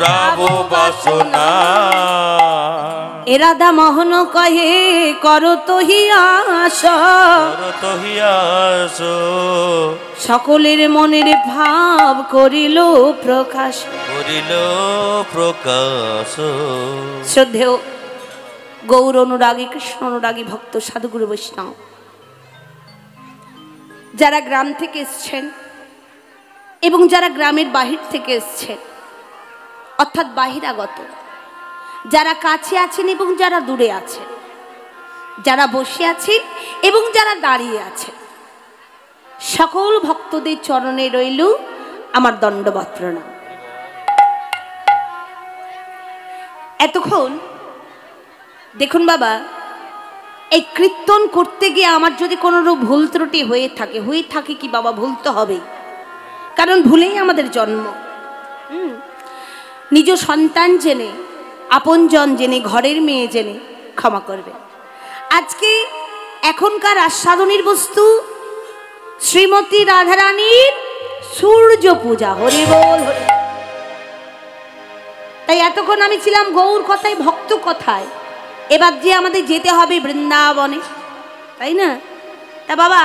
পুরাবো বাসনা। এ রাধা মোহন কহে করো তো হিয়াস, সকলের মনের ভাব করিল প্রকাশ, শ্রদ্ধেয় গৌর অনুরাগী, কৃষ্ণ অনুরাগী ভক্ত, সাধুগুরু বৈষ্ণব, যারা গ্রাম থেকে এসছেন এবং যারা গ্রামের বাহির থেকে এসছেন, অর্থাৎ বাহিরাগত, যারা কাছে আছেন এবং যারা দূরে আছেন, যারা বসে আছেন এবং যারা দাঁড়িয়ে আছেন, সকল ভক্তদের চরণে রইল আমার দণ্ডবৎ প্রণাম। এতক্ষণ দেখুন বাবা, এই কীর্তন করতে গিয়ে আমার যদি কোনো ভুল ত্রুটি হয়ে থাকে কি বাবা, ভুলতে হবে, কারণ ভুলেই আমাদের জন্ম। নিজ সন্তান জেনে, আপনজন জেনে, ঘরের মেয়ে জেনে ক্ষমা করবে। আজকে এখনকার আস্বাদনের বস্তু শ্রীমতী রাধারানীর সূর্য পূজা। হরি বল হরি। তাই এতক্ষণ আমি ছিলাম গৌর কথায়, ভক্ত কথায়, এবার যে আমাদের যেতে হবে বৃন্দাবনে, তাই না? তা বাবা,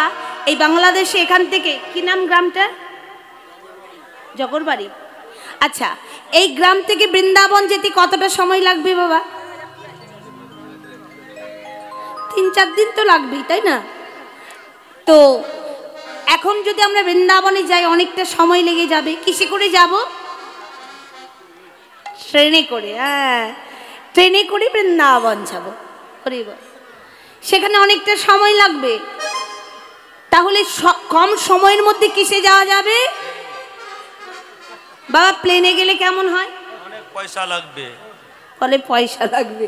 এই বাংলাদেশে এখান থেকে কি নাম গ্রামটা? জগরবাড়ি। আচ্ছা, এই গ্রাম থেকে বৃন্দাবন যেতে কতটা সময় লাগবে বাবা? 3-4 দিন তো লাগবেই, তাই না? তো এখন যদি আমরা বৃন্দাবনে যাই অনেকটা সময় লেগে যাবে। কিসে করে যাব? ট্রেনে করে। হ্যাঁ, ট্রেনে করে বৃন্দাবন যাব। সেখানে অনেকটা সময় লাগবে। তাহলে কম সময়ের মধ্যে কিসে যাওয়া যাবে বাবা? প্লেনে গেলে কেমন হয়? অনেক পয়সা লাগবে। বলে পয়সা লাগবে,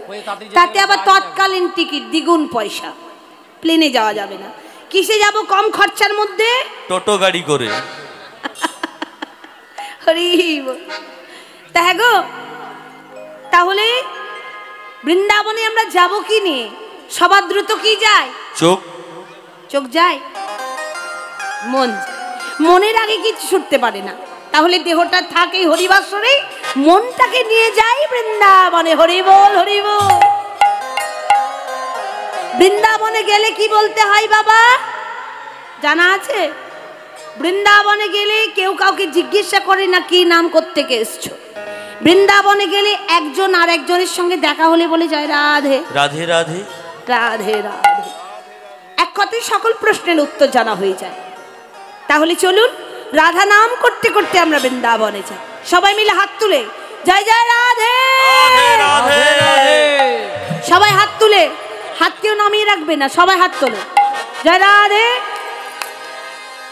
তাতে আবার তৎকালীন টিকিট দ্বিগুণ পয়সা। প্লেনে যাওয়া যাবে না। কিসে যাব কম খরচার মধ্যে? টোটো গাড়ি করে। হরি বল। তা হ্যাঁ গো, তাহলে বৃন্দাবনে আমরা যাব কি নিয়ে? সবার দ্রুত কি যায়? চোখ যায়, মন। মনের আগে কিছু ছুটতে পারে না। তাহলে দেহটা থাকে হরিবাসরে, মনটাকে নিয়ে যাই বৃন্দাবনে। হরি বল হরি বল। বৃন্দাবনে গেলে কি বলতে হয় বাবা জানা আছে? বৃন্দাবনে গেলে কেউ কাউকে জিজ্ঞাসা করে না কি নাম, কোত্থেকে এসছো। বৃন্দাবনে গেলে একজন আর একজনের সঙ্গে দেখা হলে বলে যায় রাধে রাধে রাধে রাধে রাধে। এক কথায় সকল প্রশ্নের উত্তর জানা হয়ে যায়। তাহলে চলুন রাধা নাম করতে করতে আমরা বৃন্দাবনে যাই। সবাই মিলে হাত তুলে জয় জয় রাধে রাধে রাধে। সবাই হাত তুলে, হাত কেউ নামিয়ে রাখবে না, সবাই হাত তোলে। জয় রাধে।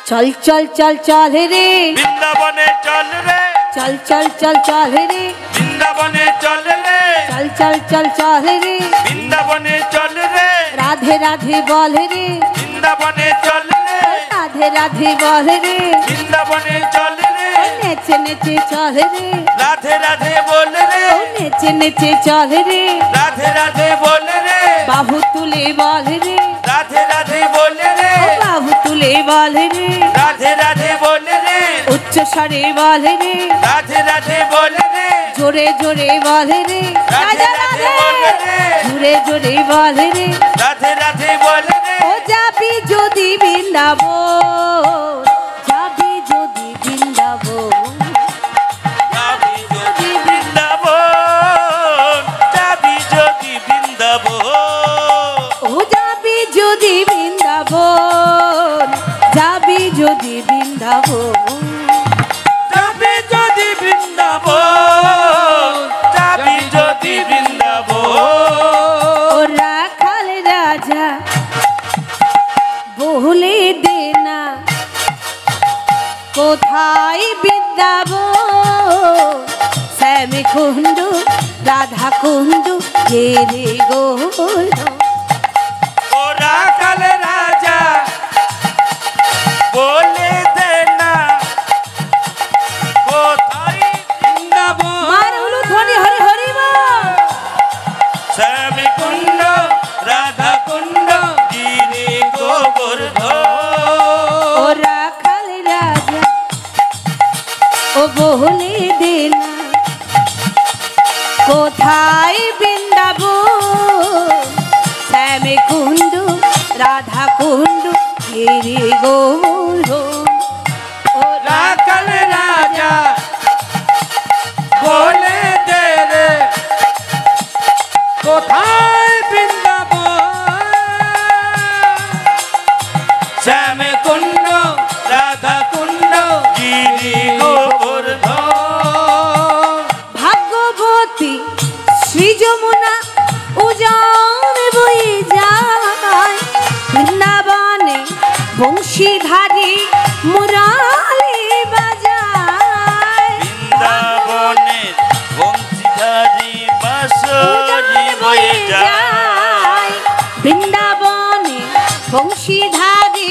চল চল চল চল রে বৃন্দাবনে চল রে, চল চল চল চল রে বৃন্দাবনে চল রে, চল চল চল চল রে বৃন্দাবনে চল রে, রাধে রাধে বল রে, বৃন্দাবনে চল রে, রাধে রাধে বল রে, বৃন্দাবনে চল রে, নেচে নেচে চল রে, রাধে রাধে বল রে, নেচে নেচে চল রে, রাধে রাধে বল রে, বাহু তুলে বল রে, রাধে রাধে বল রে, বাহু তুলে বল রে, রাধে রাধে বল রে, উচ্চ স্বরে বল রে, রাধে রাধে বল রে, জোরে জোরে বল রে, রাধে রাধে বল রে, জোরে জোরে বল রে, রাধে রাধে বল রে। ও যাবি যদি বৃন্দাবন, যাবি যদি বৃন্দাবন, যাবি যদি বৃন্দাবন, যাবি যদি বৃন্দাবন, ও যাবি যদি বৃন্দাবন, যাবি যদি বৃন্দাবন, যাবি যদি বৃন্দাবন, যাবি যদি বৃন্দাবন। ও রাখাল রাজা বলে দে না কোথায় বৃন্দাবন, শ্যাম কুণ্ড রাধা কুণ্ড ঘেরে গোল। ও রাখাল রাজা বলে দে না কোথায় বৃন্দাবন, মার হলু ধ্বনি হরি হরি বল। শ্যাম কুণ্ড রাধা কুণ্ড গিরি গোবর্ধন। ও রাখাল রাজা ও বলে দে না রাধা কুণ্ড গিরি গোবর্ধন ও রাখাল রাজা বলে দে রে কোথায় বৃন্দাবন শ্যাম কুণ্ড রাধা কুণ্ড গিরি গোবর্ধন ভাগ্যবতী শ্রী যমুনা উজান বয়ে যায় বৃন্দাবনে বংশীধারী মুরালি বাজায় বৃন্দাবনের বংশীধারী বাঁশরি বয়ে যায় বৃন্দাবনে বংশীধারী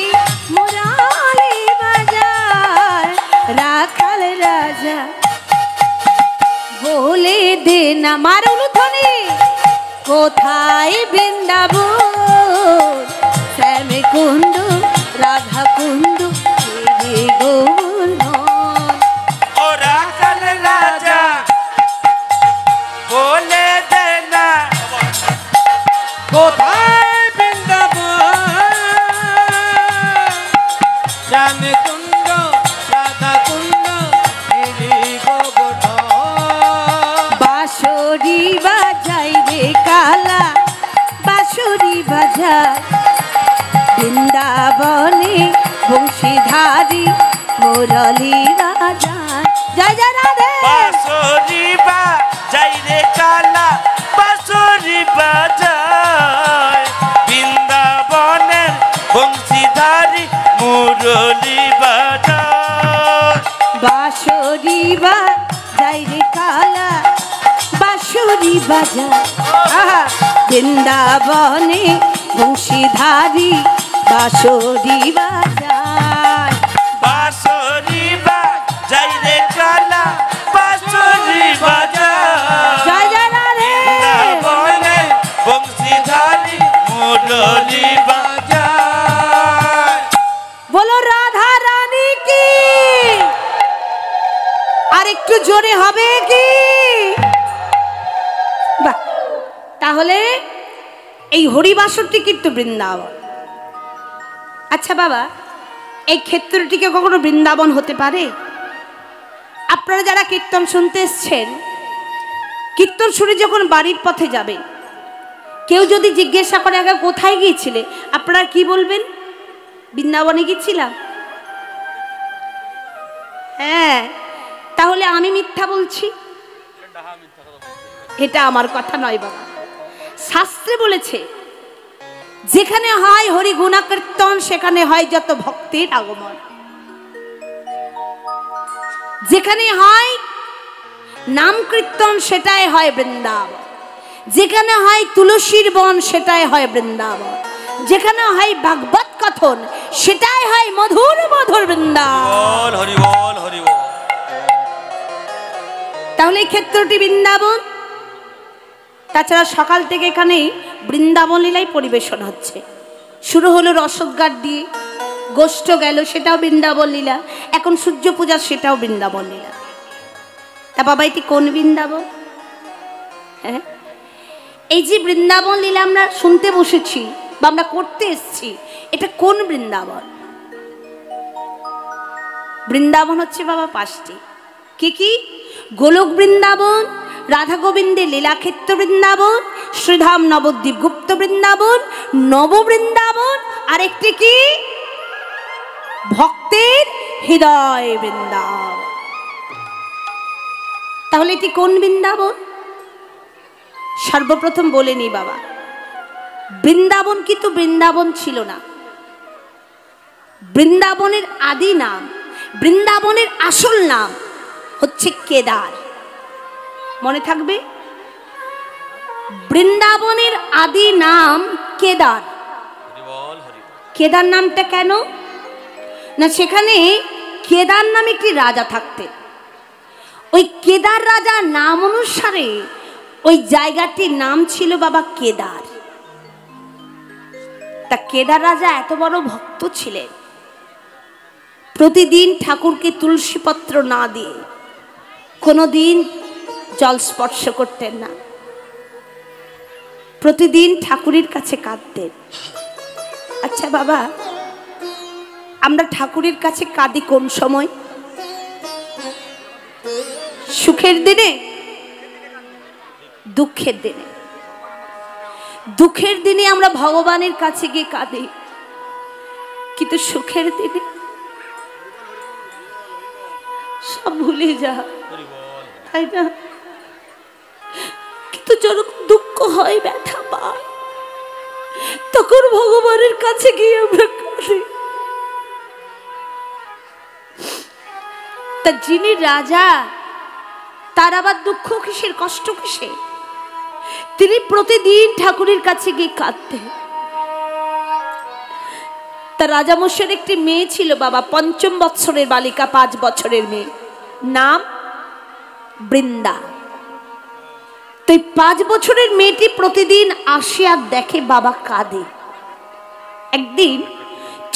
মুরালি বাজায় রাখাল রাজা বলে দে না মারুল ধ্বনি কোথায় বৃন্দাবন শ্যাম কুণ্ড রাধা কুণ্ড গিরি গোবর্ধন ও রাখাল রাজা বলে দে না কোথায় বৃন্দাবন শ্যাম কুণ্ড রাধা কুণ্ড গিরি গোবর্ধন বাঁশরি বাজাই রে কালা বাঁশরি বাজায় বৃন্দাবনে বংশীধারী মুরলী বাজায় জয় জয় রাধে বাঁশরি বাজাই রে কালা বাঁশরি বাজায় বৃন্দাবনের বংশীধারী মুরলী বাজায় বাঁশরি বাজাই রে কালা বাঁশরি বাজায় আহা বৃন্দাবনে বংশীধারী বাঁশরি বাজায় বাঁশরি বাজাই রে কালা বাঁশরি বাজায় জয় জয় রাধে বৃন্দাবনে বংশীধারী মুরলী বাজায় বলো রাধা রানী কি আর একটু জোরে হবে কি বাহ তাহলে এই হরিবাসরটি কিন্তু বৃন্দাবন আচ্ছা বাবা এই ক্ষেত্রটিকে কখনো বৃন্দাবন হতে পারে আপনারা যারা কীর্তন শুনতে এসছেন কীর্তন শুনে যখন বাড়ির পথে যাবেন কেউ যদি জিজ্ঞাসা করে আগে কোথায় গিয়েছিলে আপনারা কি বলবেন বৃন্দাবনে গিয়েছিলাম হ্যাঁ তাহলে আমি মিথ্যা বলছি এটা আমার কথা নয় বাবা শাস্ত্রে বলেছে যেখানে হয় হরি গুণাকীর্তন সেখানে হয় যত ভক্তির আগমন যেখানে হয় নাম কীর্তন সেটাই হয় বৃন্দাবন যেখানে হয় তুলসীর বন সেটাই হয় বৃন্দাবন যেখানে হয় ভাগবত কথন সেটাই হয় মধুর মধুর বৃন্দাবন হরি বল হরি বল তাহলে এই ক্ষেত্রটি বৃন্দাবন তাছাড়া সকাল থেকে এখানে বৃন্দাবন লীলাই পরিবেশন হচ্ছে শুরু হলো রসদগাট দিয়ে গোষ্ঠ গেল সেটাও বৃন্দাবন লীলা এখন সূর্য পূজা সেটাও বৃন্দাবন লীলা তা বাবা এটি কোন বৃন্দাবন হ্যাঁ এই যে বৃন্দাবন লীলা আমরা শুনতে বসেছি বা আমরা করতে এসেছি এটা কোন বৃন্দাবন বৃন্দাবন হচ্ছে বাবা পাঁচটি কি কি গোলক বৃন্দাবন রাধা গোবিন্দের লীলাক্ষেত্র বৃন্দাবন শ্রীধাম নবদ্বীপ গুপ্ত বৃন্দাবন নব বৃন্দাবন আরেকটি কি ভক্তের হৃদয় বৃন্দাবন তাহলে এটি কোন বৃন্দাবন সর্বপ্রথম বলে নি বাবা বৃন্দাবন কিন্তু বৃন্দাবন ছিল না বৃন্দাবনের আদি নাম বৃন্দাবনের আসল নাম হচ্ছে কেদার মনে থাকবে বৃন্দাবনের আদি নাম কেদার কেদার নামটা কেন না সেখানে কেদার নামে একটি রাজা থাকতেন ওই কেদার রাজার নাম অনুসারে ওই জায়গাটির নাম ছিল বাবা কেদার তা কেদার রাজা এত বড় ভক্ত ছিলেন প্রতিদিন ঠাকুরকে তুলসী পত্র না দিয়ে কোনোদিন জল স্পর্শ করতেন না প্রতিদিন ঠাকুরের কাছে কাঁদতেন আচ্ছা বাবা, আমরা ঠাকুরের কাছে কাঁদি কোন সময়? সুখের দিনে, দুঃখের দিনে? দুঃখের দিনে আমরা ভগবানের কাছে গিয়ে কাঁদি, কিন্তু সুখের দিনে সব ভুলে যা, তাই না? কিন্তু যখন দুঃখ হয়, ব্যথা পায়, তখন ভগবানের কাছে গিয়ে আমরা কাঁদি। তা যিনি রাজা, তার আবার দুঃখ কিসের, কষ্ট কিসের? তিনি প্রতিদিন ঠাকুরের কাছে গিয়ে কাঁদতেন। তা রাজামশাইয়ের একটি মেয়ে ছিল বাবা, ৫ম বৎসরের বালিকা, ৫ বছরের মেয়ে, নাম বৃন্দা। তো 5 বছরের মেয়েটি প্রতিদিন আসে আর দেখে বাবা কাঁদে। একদিন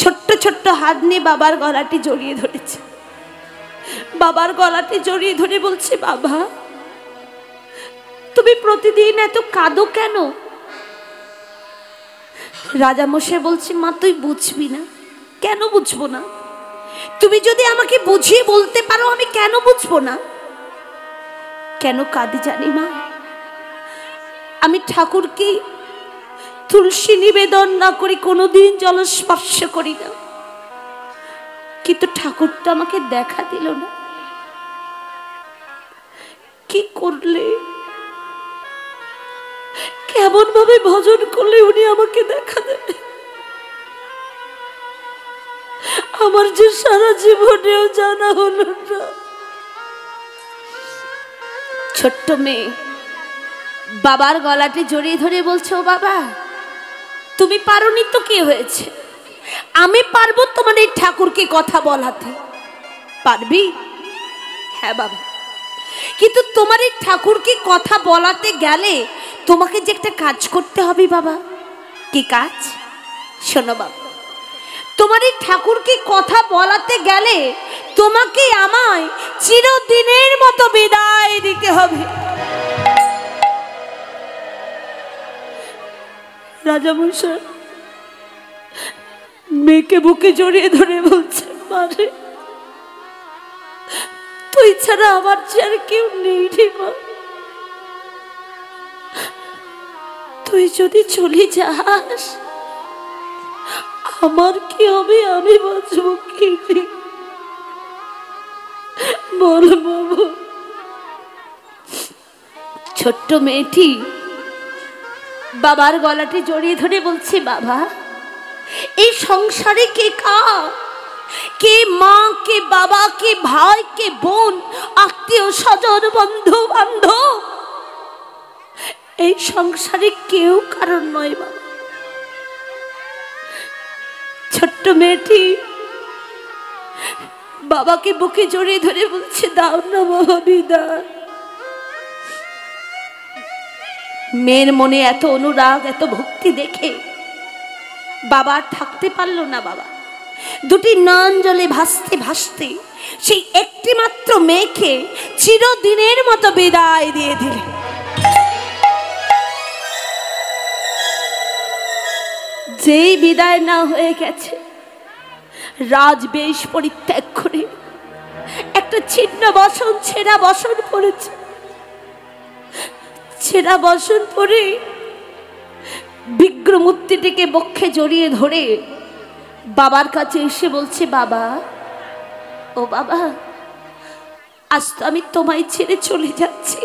ছোট্ট ছোট্ট হাত নিয়ে বাবার গলাটি জড়িয়ে ধরেছে। বাবার গলাটি জড়িয়ে ধরে বলছে, বাবা তুমি প্রতিদিন এত কাঁদো কেন? রাজামশাই বলছে, মা তুই বুঝবি না। কেন বুঝবো না? তুমি যদি আমাকে বুঝিয়ে বলতে পারো আমি কেন বুঝবো না? কেন কাঁদি জানি মা? আমি ঠাকুরকে তুলসী নিবেদন না করি, কোনোদিন জলস্পর্শ করি না, কিন্তু ঠাকুরটা আমাকে দেখা দিল না। কি করলে, কেমন ভাবে ভজন করলে উনি আমাকে দেখা দেবে? আমার যে সারা জীবনেও জানা হলো না। ছোট্ট মেয়ে বাবার গলাটি জড়িয়ে ধরে বলছে, ও বাবা তুমি পারোনি তো কি হয়েছে, আমি পারবো তোমার এই ঠাকুরকে কথা বলাতে। পারবি? হ্যাঁ বাবা, কিন্তু তোমার এই ঠাকুরকে কথা বলাতে গেলে তোমাকে যে একটা কাজ করতে হবে বাবা। কি কাজ? শোনো বাবা, তোমার এই ঠাকুরকে কথা বলাতে গেলে তোমাকে আমায় চিরদিনের মতো বিদায় দিতে হবে। রাজামশাই মেয়েকে বুকে জড়িয়ে ধরে বলছে, মারে তুই ছাড়া আমার যে আর কেউ নেই রে মা। তুই যদি চলে যাস আমার কি হবে, আমি বাঁচবো কি? বল বাবু। ছোট্ট মেয়েটি বাবার গলাটি জড়িয়ে ধরে বলছে, বাবা এই সংসারে কে কার, কে মা, কে বাবা, কে ভাই, কে বোন, আত্মীয় স্বজন, বন্ধু বান্ধব, এই সংসারে কেউ কারণ নয় বাবা। ছোট্ট মেয়েটি বাবাকে বুকে জড়িয়ে ধরে বলছে, দাও না বাবা বিদায়। মেয়ের মনে এত অনুরাগ, এত ভক্তি দেখে বাবা থাকতে পারলো না। বাবা দুটি নয়ন জলে ভাসতে ভাসতে সেই একটি মাত্র মেয়েকে চিরদিনের মতো বিদায় দিয়ে দিলেন। যেই বিদায় না হয়ে গেছে, রাজবেশ পরিত্যাগ করে একটা ছিন্ন বসন, ছেঁড়া বসন পড়েছে। ছেঁড়া বসন পরে বিগ্রহ মূর্তিটিকে বক্ষে জড়িয়ে ধরে বাবার কাছে এসে বলছে, বাবা ও বাবা, আজ তো আমি তোমায় ছেড়ে চলে যাচ্ছি,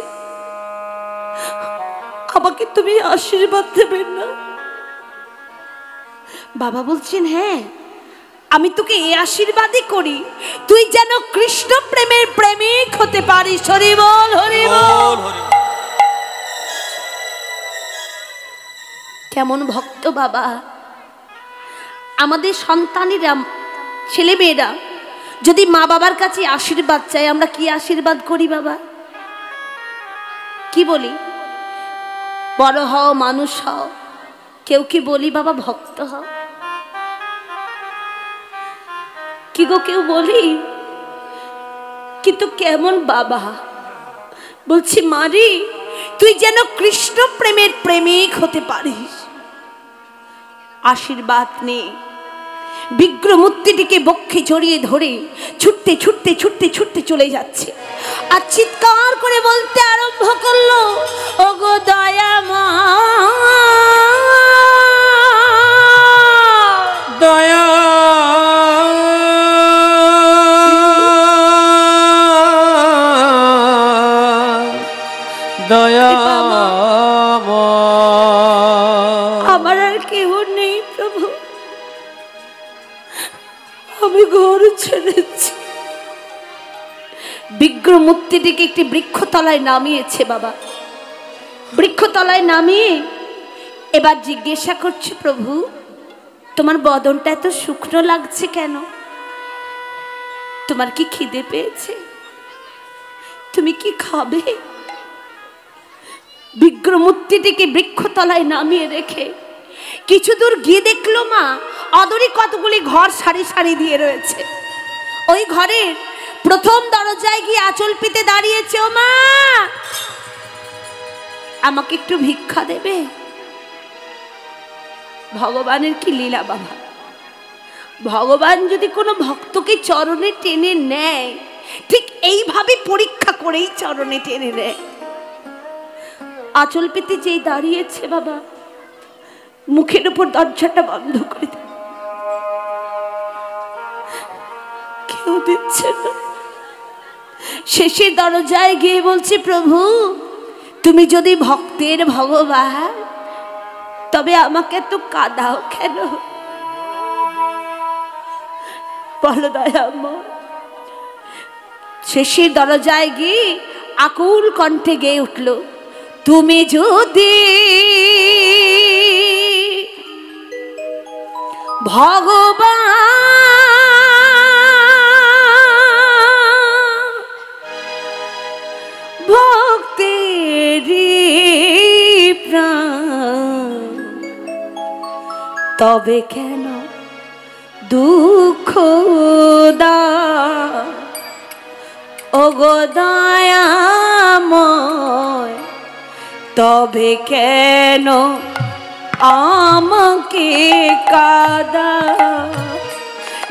আমাকে তুমি আশীর্বাদ দেবেন না? বাবা বলছেন, হ্যাঁ আমি তোকে এই আশীর্বাদই করি, তুই যেন কৃষ্ণ প্রেমের প্রেমিক হতে পারিস। হরি বল, হরি বল। কেমন ভক্ত বাবা! আমাদের সন্তানেরা, ছেলে মেয়েরা যদি মা বাবার কাছে আশীর্বাদ চাই, আমরা কি আশীর্বাদ করি বাবা? কি বলি? বড় হও, মানুষ হও। কেউ কি বলি বাবা ভক্ত হও? কি গো কেউ বলি? কিন্তু কেমন বাবা বলছি, মারি তুই যেন কৃষ্ণ প্রেমের প্রেমিক হতে পারিস। আশীর্বাদ নিয়ে বিগ্রহ মূর্তিটিকে বক্ষে জড়িয়ে ধরে ছুটতে ছুটতে ছুটতে ছুটতে চলে যাচ্ছে আর চিৎকার করে বলতে আরম্ভ করলো, ওগো দয়াময়, দয়া দয়া আমার আর কেউ নেই প্রভু, আমি ঘর ছেড়েছি। বিগ্রহ মূর্তিটিকে একটি বৃক্ষতলায় নামিয়েছে বাবা। বৃক্ষতলায় নামিয়ে এবার জিজ্ঞাসা করছে, প্রভু তোমার বদনটা এত শুকনো লাগছে কেন? তোমার কি খিদে পেয়েছে? তুমি কি খাবে? বিগ্রহ মূর্তিটিকে বৃক্ষতলায় নামিয়ে রেখে কিছু দূর গিয়ে দেখলো মা অদূরে কতগুলি ঘর সারি সারি দিয়ে রয়েছে। ওই ঘরের প্রথম দরজায় গিয়ে আঁচল পেতে দাঁড়িয়েছে, ও মা আমাকে একটু ভিক্ষা দেবে? ভগবানের কি লীলা বাবা, ভগবান যদি কোনো ভক্তকে চরণে টেনে নেয় ঠিক এইভাবে পরীক্ষা করেই চরণে টেনে নেয়। আঁচল পেতে যেই দাঁড়িয়েছে বাবা, মুখের উপর দরজাটা বন্ধ করে দেয়, কেউ দিচ্ছে না। শেষের দরজায় গিয়ে বলছে, প্রভু তুমি যদি ভক্তের ভগবান তবে আমাকে তো কাঁদাও কেন? বলো দয়াময়। শেষের দরজায় গিয়ে আকুল কণ্ঠে গেয়ে উঠল, তুমি যদি ভগবান ভক্তেরি প্রাণ তবে কেন দুঃখ দাও? ওগো দয়াময় তবে কেন আমাকে কাদা?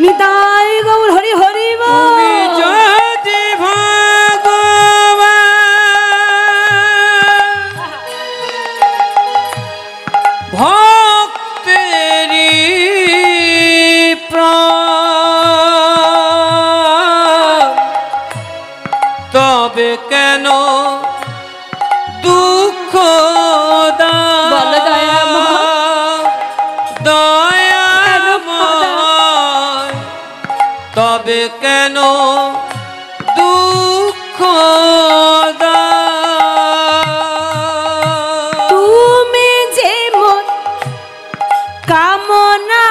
নিতাই গৌর হরি হরি বল। যদি ভগবান ভক্তেরি প্রাণ তবে কেন দুঃখ দাও? বলো দয়াময়, দয়াময় তবে কেন দুঃখ দাও? তুমি যে মোর কামনা,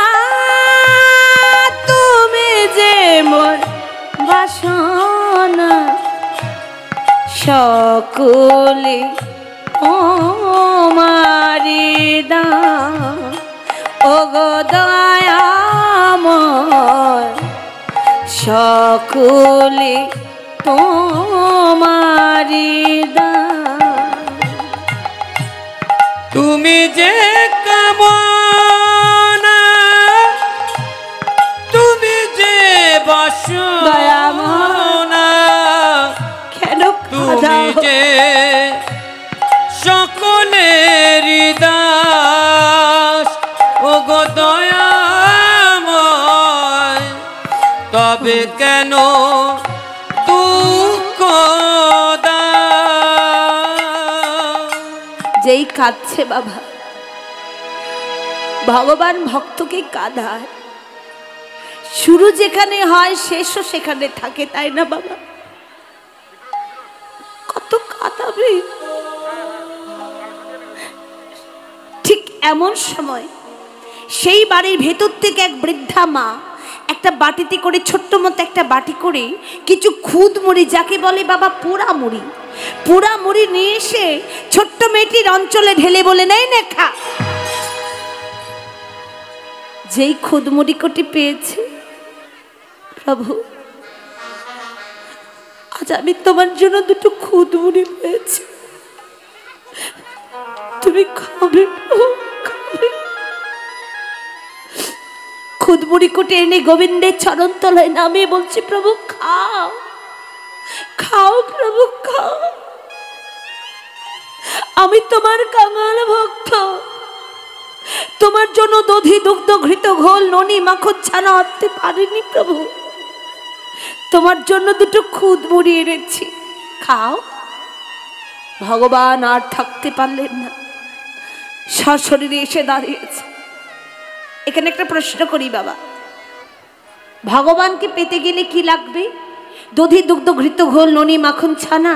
তুমি যে মোর বাসনা, সকলে তোমারি দান। ওগো দয়াময় সকলে তোমারি দান। তুমি যে কামনা, তুমি যে বাসনা, কেন তুমি যে সকলের দাস। ওগো দয়াময় তবে কেন দুঃখ দাও? যেই কাঁদছে বাবা, ভগবান ভক্তকে কাঁদায়। শুরু যেখানে হয় শেষও সেখানে থাকে, তাই না বাবা? কত কাঁদাবে। ঠিক এমন সময় সেই বাড়ির ভেতর থেকে এক বৃদ্ধা মা একটা বাটিতে করে, ছোট্ট মতো একটা বাটি করে কিছু খুদ মুড়ি, যাকে বলে বাবা পোড়া মুড়ি, পোড়া মুড়ি নিয়ে এসে ছোট্ট মেয়েটির অঞ্চলে ঢেলে বলে, নেই নে খা। যেই খুদ মুড়ি কটি পেয়েছে, প্রভু আজ আমি তোমার জন্য দুটো খুদ মুড়ি পেয়েছি, তুমি খাবে, খাবে। খুদবুড়ি কুটে এনে গোবিন্দের চরণ তলায় নামিয়ে বলছি, প্রভু খাও, খাও প্রভু খাও, আমি তোমার কাঙাল ভক্ত, তোমার জন্য দধি দুগ্ধ ঘৃত ঘোল ননি মাখন ছানা আনতে পারিনি প্রভু, তোমার জন্য দুটো খুদবুড়ি এনেছি, খাও। ভগবান আর থাকতে পারলেন না, সশরীরে এসে দাঁড়িয়েছে। এখানে একটা প্রশ্ন করি বাবা, ভগবানকে পেতে গেলে কি লাগবে? দধি দুগ্ধ ঘৃত ঘোল ননি মাখন ছানা।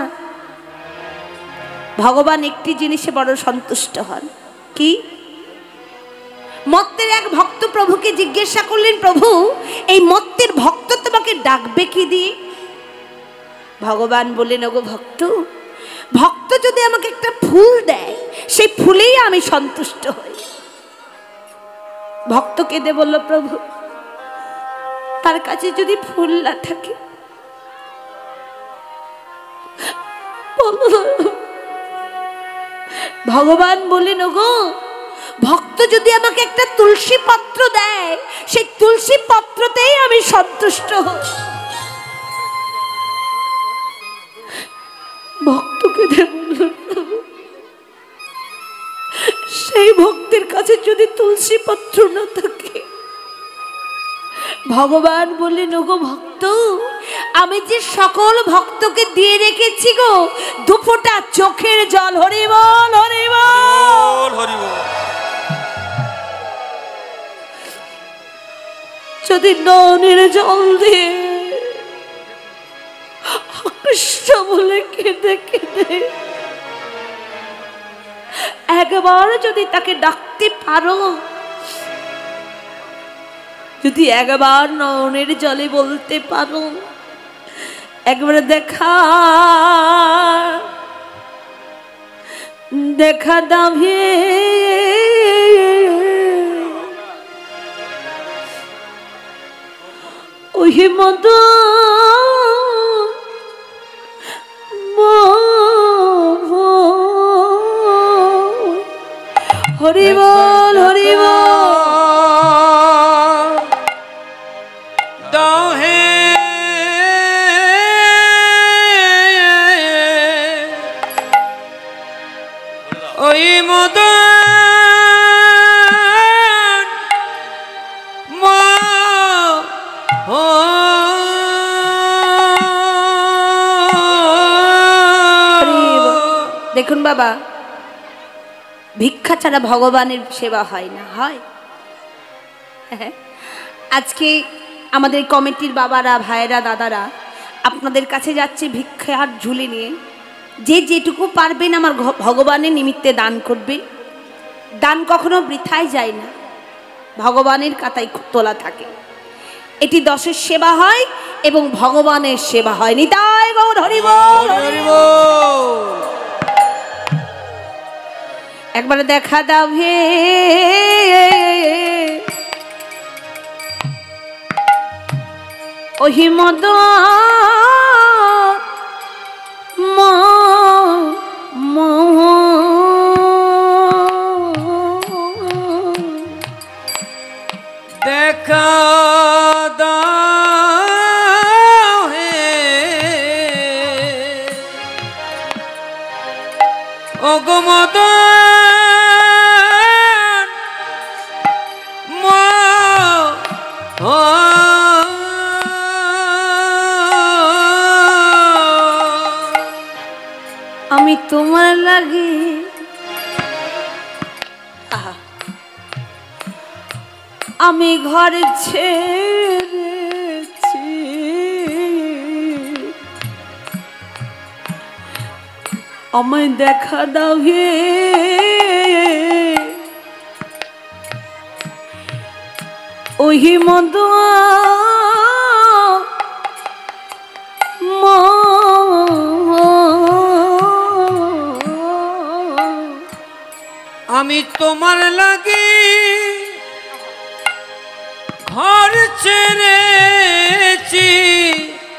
ভগবান একটি জিনিসে বড় সন্তুষ্ট হন, কি? মত্তের এক ভক্ত প্রভুকে জিজ্ঞাসা করলেন, প্রভু এই মত্তের ভক্ত তোমাকে ডাকবে কি দিয়ে? ভগবান বললেন, ওগো ভক্ত, ভক্ত যদি আমাকে একটা ফুল দেয় সেই ফুলেই আমি সন্তুষ্ট হই। ভক্ত কেঁদে বলল, প্রভু তার কাছে যদি ফুল না থাকে ভগবান বললেন, ওগো ভক্ত যদি আমাকে একটা তুলসী পত্র দেয় সেই তুলসী পত্রতেই আমি সন্তুষ্ট হই। ভক্তকে সেই ভক্তের কাছে যদি তুলসী পত্র না থাকে, ভগবান বললেন, ওগো ভক্ত আমি যে সকল ভক্তকে দিয়ে রেখেছি গো দুফোঁটা চোখের জল। হরি বল, হরি বল, হরি বল। যদি নয়নের জল দিয়ে কৃষ্ণ বলে কেঁদে কেঁদে একবার যদি তাকে ডাকতে পারো, যদি একবার নয়নের জলে বলতে পারো, একবার দেখা দেখা দাভে ওই মত হরি বল, হরি বল। দহে ওই মদন দেখুন বাবা, ভিক্ষা ছাড়া ভগবানের সেবা হয় না, হয়? আজকে আমাদের কমিটির বাবারা, ভাইয়েরা, দাদারা আপনাদের কাছে যাচ্ছে ভিক্ষা আর ঝুলি নিয়ে। যে যেটুকু পারবেন আমার ভগবানের নিমিত্তে দান করবেন। দান কখনো বৃথায় যায় না, ভগবানের কাতায় তোলা থাকে। এটি দশের সেবা হয় এবং ভগবানের সেবা হয়। নিতাই গৌর হরি বল, হরি বল। একবার দেখা দাও হে ওহি মদ দেখা দাও হে ওগো মদন আমি তোমার লাগি আমি ঘর ছেড়েছি, আমায় দেখা দাও হে ওহি মদ আমি তোমার লাগি ঘর ছেড়েছি।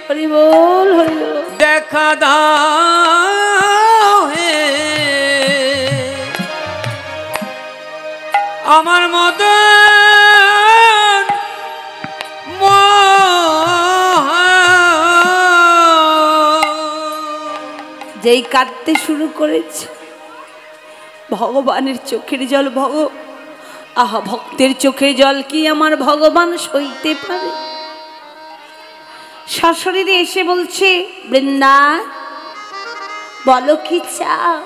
হরি বল, হরি বল। দেখা দাও হে আমার মদন যেই কাঁদতে শুরু করেছে ভগবানের চোখের জল আহা ভক্তের চোখের জল কি আমার ভগবান সইতে পারে? সশরীরে এসে বলছে, বৃন্দা বলো কি চাও?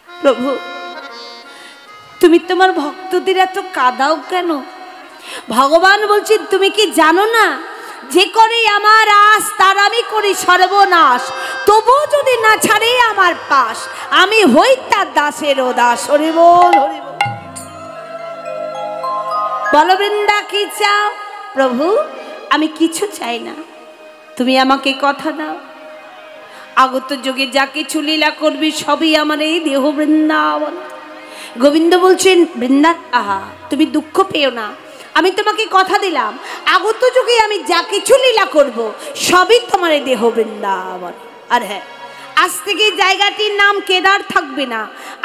প্রভু তুমি তোমার ভক্তদের এত কাঁদাও কেন? ভগবান বলছে, তুমি কি জানো না যে করে আমার আশ তার আমি করি সর্বনাশ, তবু যদি না ছাড়ে আমার পাশ, আমি হই তার দাসের দাস। হরি বল হরি বল। বলো বৃন্দা কি চাও? প্রভু আমি কিছু চাই না, তুমি আমাকে কথা দাও, আগত যুগে যা কিছু লীলা করবি সবই আমার এই দেহ বৃন্দাবন। গোবিন্দ বলছেন, বৃন্দা আহা তুমি দুঃখ পেও না, আমি তোমাকে কথা দিলাম আগত যুগে আমি যা কিছু লীলা করব সবই তোমার এই দেহ বৃন্দাবন। আর হ্যাঁ, আজ থেকে জায়গাটির নাম কেদার থাকবে না,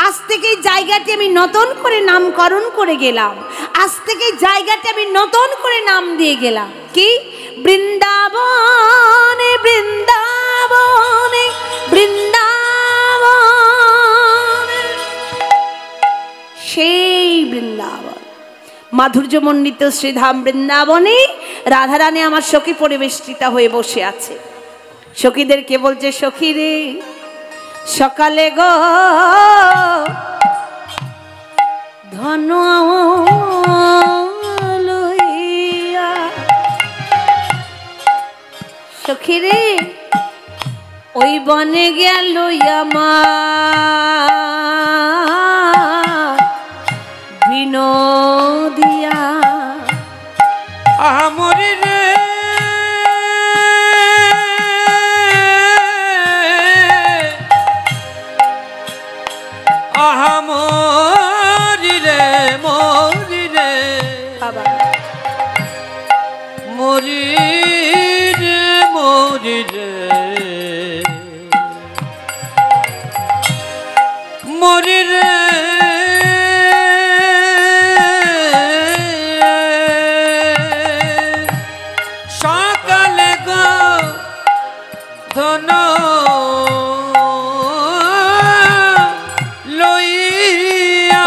আজ থেকে জায়গাটি আমি নতুন করে নামকরণ করে গেলাম, আজ থেকে জায়গাটি আমি নতুন করে নাম দিয়ে গেলাম কি বৃন্দাবনে বৃন্দাবনে বৃন্দাবনে। সেই বৃন্দাবন মাধুর্যমণ্ডিত শ্রীধাম বৃন্দাবনে রাধারানী আমার সখী পরিবেষ্টিতা হয়ে বসে আছে। সখীদেরকে বলছে, সখী রে সকালে গো ধন লইয়া, সখী রে ওই বনে গেল আমার বিনোদিয়া। আমরি রে আহামরি রে মরি রে বাবা মরি রে মরি রে মরি রে সকালে গো ধন লইয়া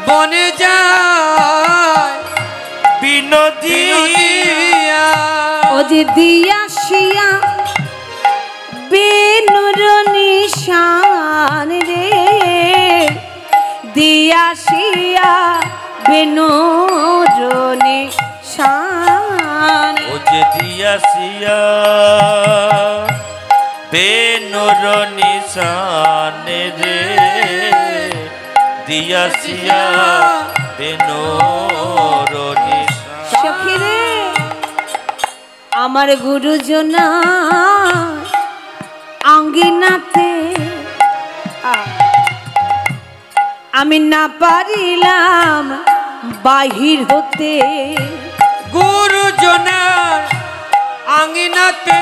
বনে যায় বিনোদিয়া। ও যে দিয়াশিয়া বেনুর নিশান রে, দিয়াশিয়া বেনুর নিশান। ও যে দিয়াশিয়া বেনুর নিশান রে, দিয়াশিয়া বেনুর নিশান। সখী রে আমার গুরুজনা আঙ্গিনাতে আমি না পারিলাম বাহির হতে। গুরুজনার আঙ্গিনাতে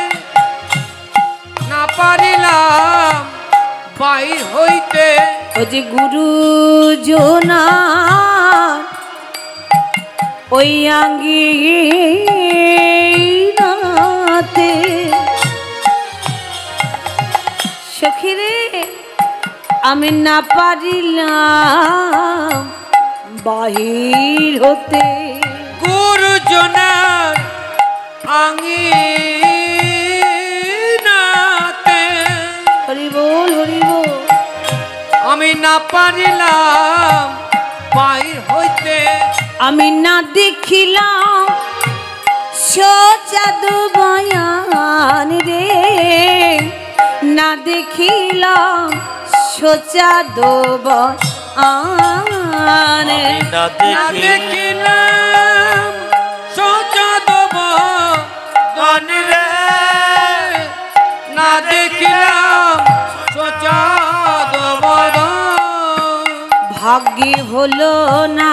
না পারিলাম বাহির হইতে। ও যে গুরুজনা ওই আঙ্গিনাতে, সখী রে আমি না পারিলাম বাহির হতে। গুরুজনার আঙ্গিনাতে হরি বল হরি বল। আমি না পারিলাম বাহির হইতে। আমি না দেখিলাম সচাদু বয়ান রে, না দেখিলাম সচাদু বয়ান। না দেখিলাম সচাদু বয়ান রে, না দেখিলাম সচাদু বয়ান। ভাগ্যে হলো না।